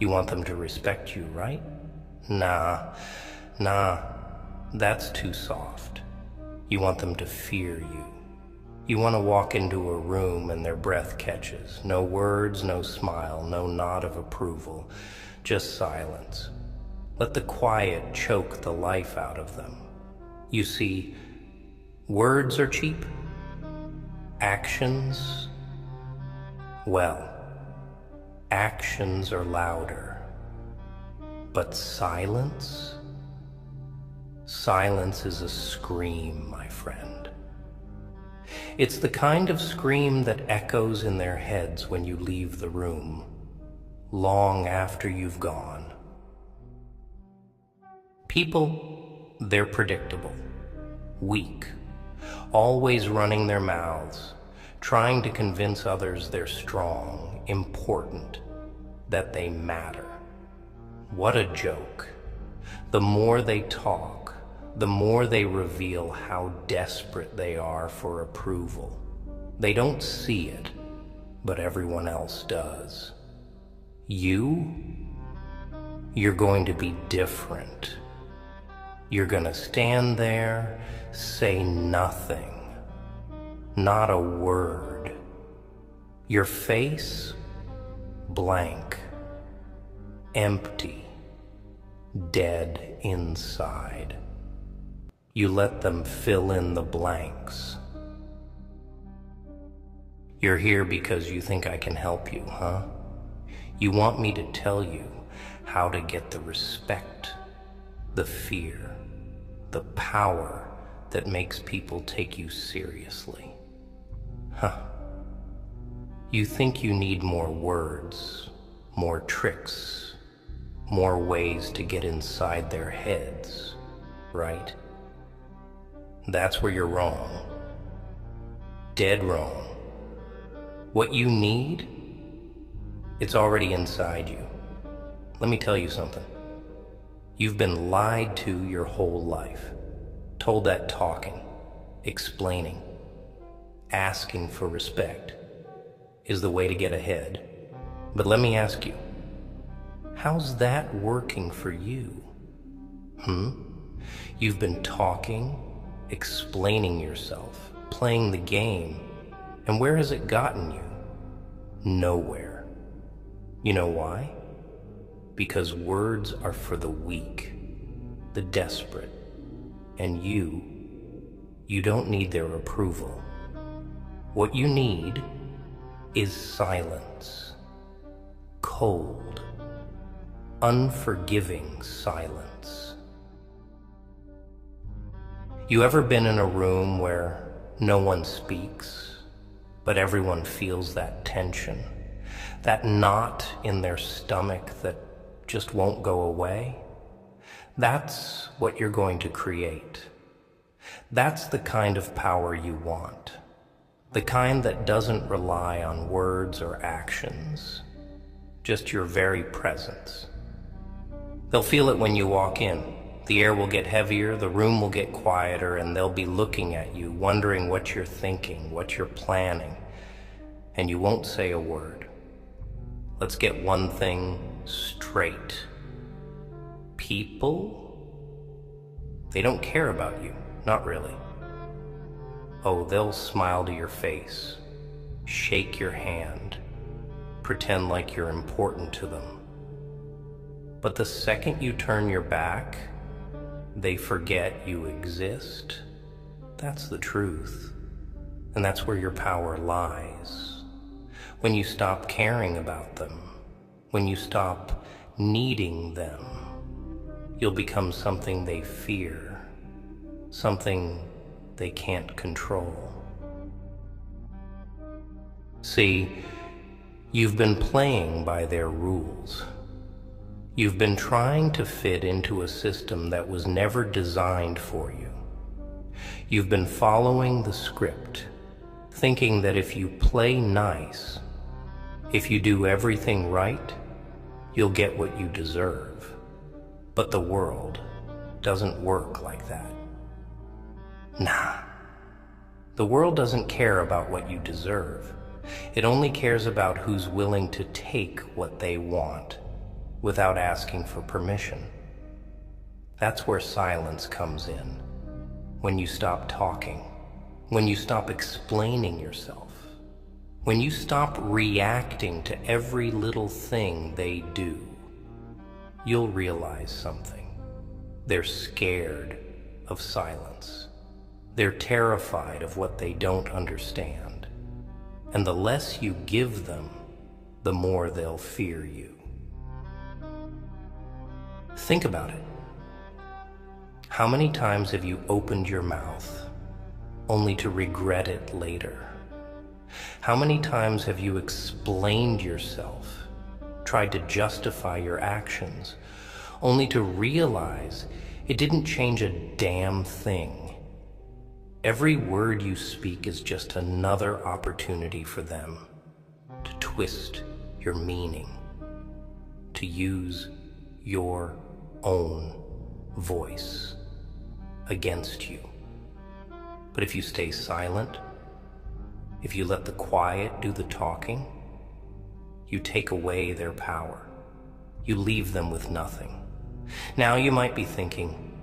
You want them to respect you, right? Nah, nah, that's too soft. You want them to fear you. You want to walk into a room and their breath catches. No words, no smile, no nod of approval, just silence. Let the quiet choke the life out of them. You see, words are cheap. Actions, well, actions are louder. But silence? Silence is a scream, my friend. It's the kind of scream that echoes in their heads when you leave the room, long after you've gone. People, they're predictable, weak, always running their mouths, trying to convince others they're strong, important, that they matter. What a joke. The more they talk, the more they reveal how desperate they are for approval. They don't see it, but everyone else does. You're going to be different. You're gonna stand there, say nothing, not a word. Your face, blank, empty, dead inside. You let them fill in the blanks. You're here because you think I can help you, huh? You want me to tell you how to get the respect, the fear, the power that makes people take you seriously. Huh. You think you need more words, more tricks, more ways to get inside their heads, right? That's where you're wrong. Dead wrong. What you need, it's already inside you. Let me tell you something. You've been lied to your whole life. Told that talking, explaining, asking for respect is the way to get ahead. But let me ask you, how's that working for you? You've been talking, explaining yourself, playing the game, and where has it gotten you? Nowhere. You know why? Because words are for the weak, the desperate, and you don't need their approval. What you need is silence. Cold, unforgiving silence. You ever been in a room where no one speaks, but everyone feels that tension, that knot in their stomach that just won't go away? That's what you're going to create. That's the kind of power you want. The kind that doesn't rely on words or actions, just your very presence. They'll feel it when you walk in. The air will get heavier, the room will get quieter, and they'll be looking at you, wondering what you're thinking, what you're planning, and you won't say a word. Let's get one thing straight. People, they don't care about you, not really. Oh, they'll smile to your face, shake your hand, pretend like you're important to them. But the second you turn your back, they forget you exist. That's the truth. And that's where your power lies. When you stop caring about them, when you stop needing them, you'll become something they fear, something they can't control. See, you've been playing by their rules. You've been trying to fit into a system that was never designed for you. You've been following the script, thinking that if you play nice, if you do everything right, you'll get what you deserve. But the world doesn't work like that. Nah. The world doesn't care about what you deserve. It only cares about who's willing to take what they want. without asking for permission. That's where silence comes in. When you stop talking, when you stop explaining yourself, when you stop reacting to every little thing they do, you'll realize something. They're scared of silence. They're terrified of what they don't understand. And the less you give them, the more they'll fear you. Think about it. How many times have you opened your mouth only to regret it later? How many times have you explained yourself, tried to justify your actions, only to realize it didn't change a damn thing? Every word you speak is just another opportunity for them to twist your meaning, to use your own voice against you. But if you stay silent, if you let the quiet do the talking, you take away their power. You leave them with nothing. Now you might be thinking,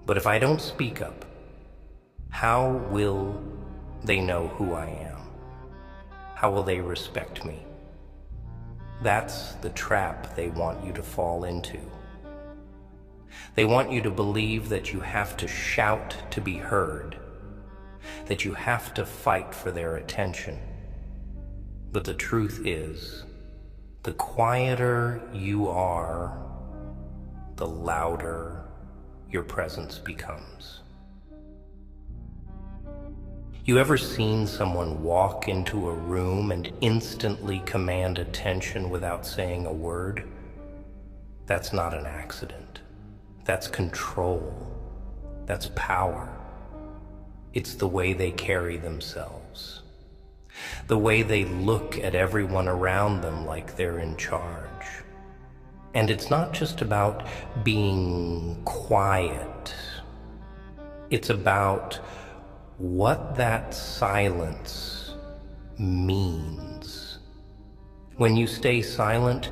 but if I don't speak up, how will they know who I am? How will they respect me? That's the trap they want you to fall into. They want you to believe that you have to shout to be heard, that you have to fight for their attention. But the truth is, the quieter you are, the louder your presence becomes. You ever seen someone walk into a room and instantly command attention without saying a word? That's not an accident. That's control. That's power. It's the way they carry themselves. The way they look at everyone around them like they're in charge. And it's not just about being quiet. It's about what that silence means. When you stay silent,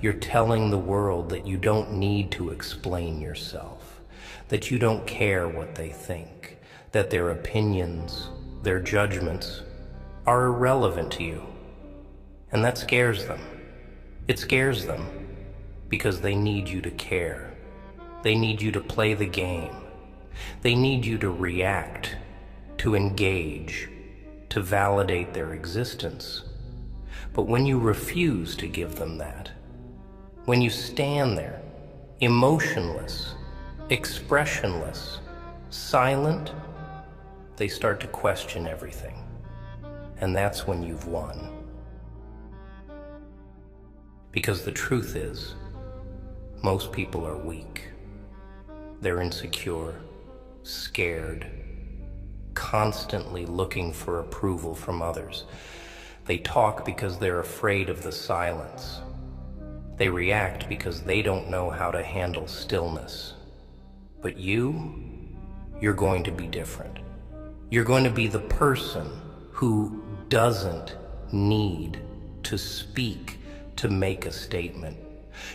you're telling the world that you don't need to explain yourself, that you don't care what they think, that their opinions, their judgments are irrelevant to you. And that scares them. It scares them because they need you to care. They need you to play the game. They need you to react, to engage, to validate their existence. But when you refuse to give them that, when you stand there, emotionless, expressionless, silent, they start to question everything. And that's when you've won. Because the truth is, most people are weak. They're insecure, scared, constantly looking for approval from others. They talk because they're afraid of the silence. They react because they don't know how to handle stillness. But you're going to be different. You're going to be the person who doesn't need to speak to make a statement.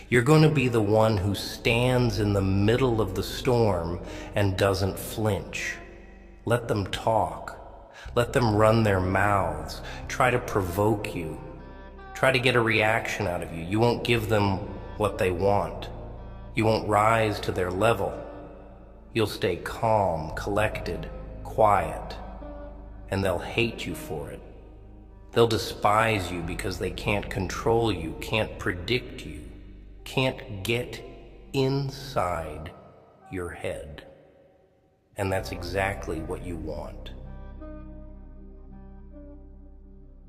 You're going to be the one who stands in the middle of the storm and doesn't flinch. Let them talk. Let them run their mouths. Try to provoke you. Try to get a reaction out of you. You won't give them what they want. You won't rise to their level. You'll stay calm, collected, quiet, and they'll hate you for it. They'll despise you because they can't control you, can't predict you, can't get inside your head. And that's exactly what you want.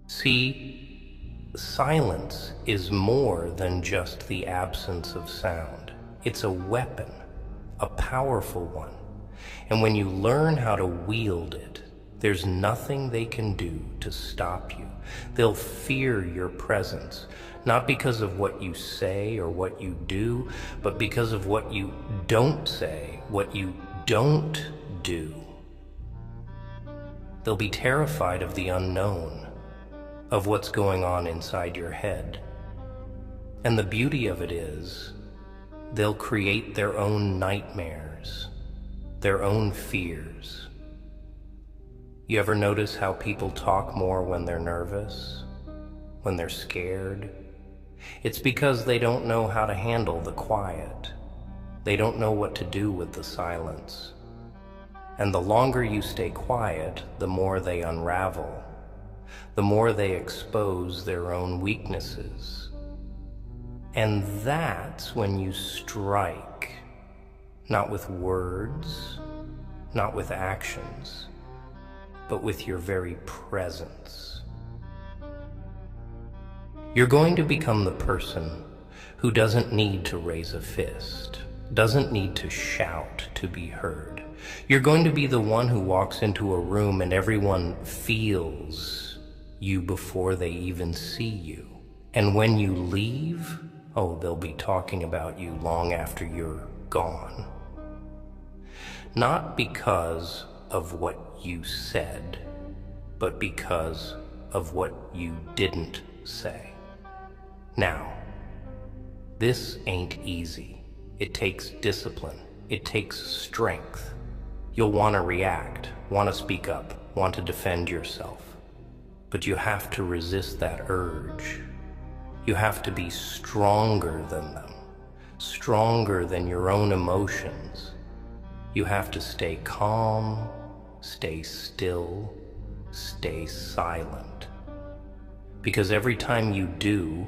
See, silence is more than just the absence of sound. It's a weapon, a powerful one. And when you learn how to wield it, there's nothing they can do to stop you. They'll fear your presence, not because of what you say or what you do, but because of what you don't say, what you don't do. They'll be terrified of the unknown, of what's going on inside your head. And the beauty of it is, they'll create their own nightmares, their own fears. You ever notice how people talk more when they're nervous, when they're scared? It's because they don't know how to handle the quiet. They don't know what to do with the silence. And the longer you stay quiet, the more they unravel, the more they expose their own weaknesses. And that's when you strike, not with words, not with actions, but with your very presence. You're going to become the person who doesn't need to raise a fist, doesn't need to shout to be heard. You're going to be the one who walks into a room and everyone feels you before they even see you. And when you leave, oh, they'll be talking about you long after you're gone. Not because of what you said, but because of what you didn't say. Now, this ain't easy. It takes discipline. It takes strength. You'll want to react, want to speak up, want to defend yourself. But you have to resist that urge. You have to be stronger than them, stronger than your own emotions. You have to stay calm, stay still, stay silent. Because every time you do,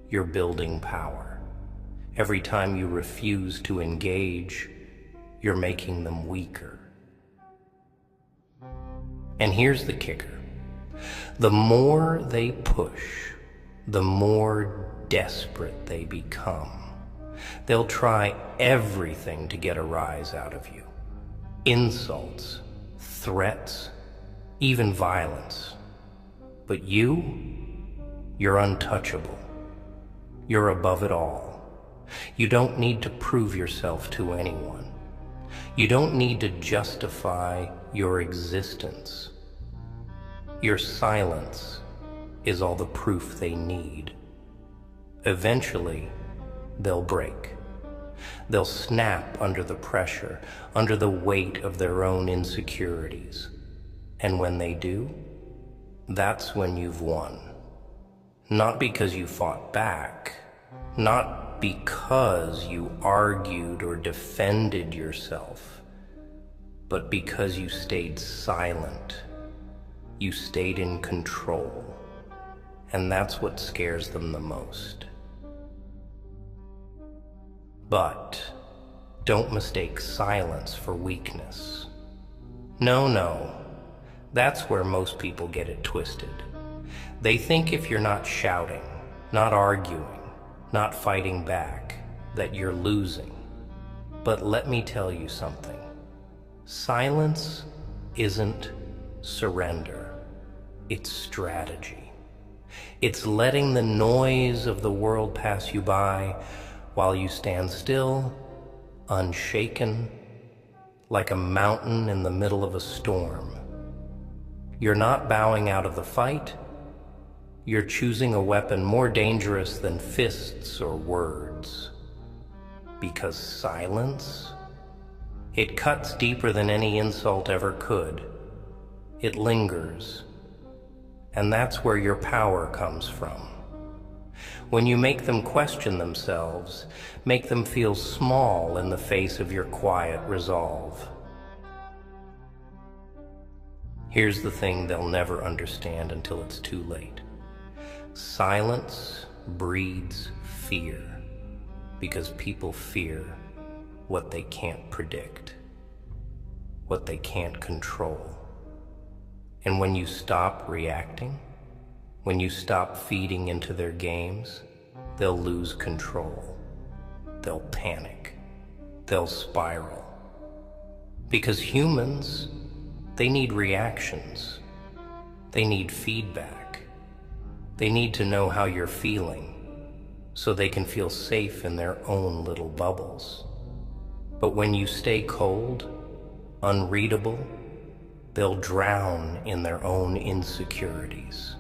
you're building power. Every time you refuse to engage, you're making them weaker. And here's the kicker. The more they push, the more desperate they become. They'll try everything to get a rise out of you. Insults, threats, even violence. But you're untouchable. You're above it all. You don't need to prove yourself to anyone. You don't need to justify your existence. Your silence is all the proof they need. Eventually, they'll break. They'll snap under the pressure, under the weight of their own insecurities. And when they do, that's when you've won. Not because you fought back, not because you argued or defended yourself, but because you stayed silent. You stayed in control. And that's what scares them the most. But don't mistake silence for weakness. No, that's where most people get it twisted. They think if you're not shouting, not arguing, not fighting back, that you're losing. But let me tell you something. Silence isn't surrender. It's strategy. It's letting the noise of the world pass you by while you stand still, unshaken, like a mountain in the middle of a storm. You're not bowing out of the fight. You're choosing a weapon more dangerous than fists or words. Because silence, it cuts deeper than any insult ever could. It lingers. And that's where your power comes from. When you make them question themselves, make them feel small in the face of your quiet resolve. Here's the thing they'll never understand until it's too late. Silence breeds fear, because people fear what they can't predict, what they can't control. And when you stop reacting, when you stop feeding into their games, they'll lose control. They'll panic. They'll spiral. Because humans, they need reactions. They need feedback. They need to know how you're feeling so they can feel safe in their own little bubbles. But when you stay cold, unreadable, they'll drown in their own insecurities,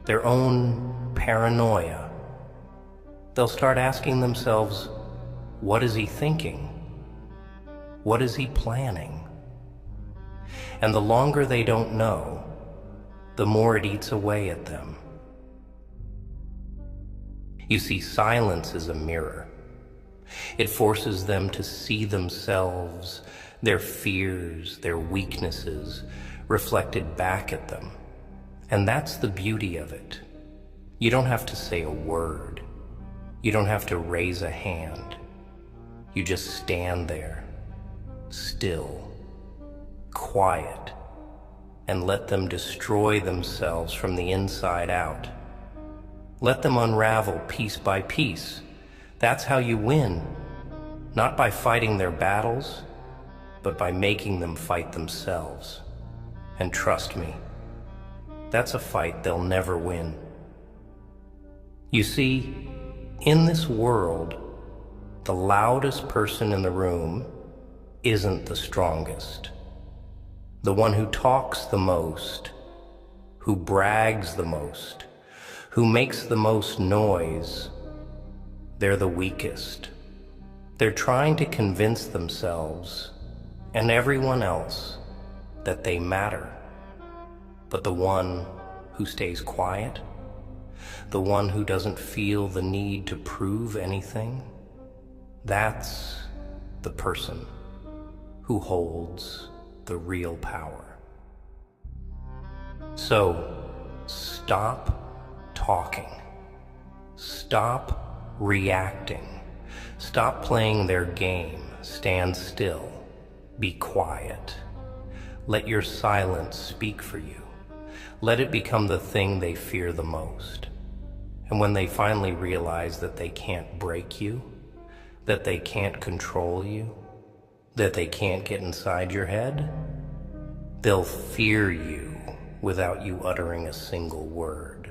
their own paranoia, They'll start asking themselves, what is he thinking? What is he planning? And the longer they don't know, the more it eats away at them. You see, silence is a mirror. It forces them to see themselves, their fears, their weaknesses, reflected back at them. And that's the beauty of it. You don't have to say a word. You don't have to raise a hand. You just stand there, still, quiet, and let them destroy themselves from the inside out. Let them unravel piece by piece. That's how you win, not by fighting their battles, but by making them fight themselves. And trust me, that's a fight they'll never win. You see, in this world, the loudest person in the room isn't the strongest. The one who talks the most, who brags the most, who makes the most noise, they're the weakest. They're trying to convince themselves and everyone else that they matter. But the one who stays quiet, the one who doesn't feel the need to prove anything, that's the person who holds the real power. So, stop talking. Stop reacting. Stop playing their game. Stand still. Be quiet. Let your silence speak for you. Let it become the thing they fear the most. And when they finally realize that they can't break you, that they can't control you, that they can't get inside your head, they'll fear you without you uttering a single word.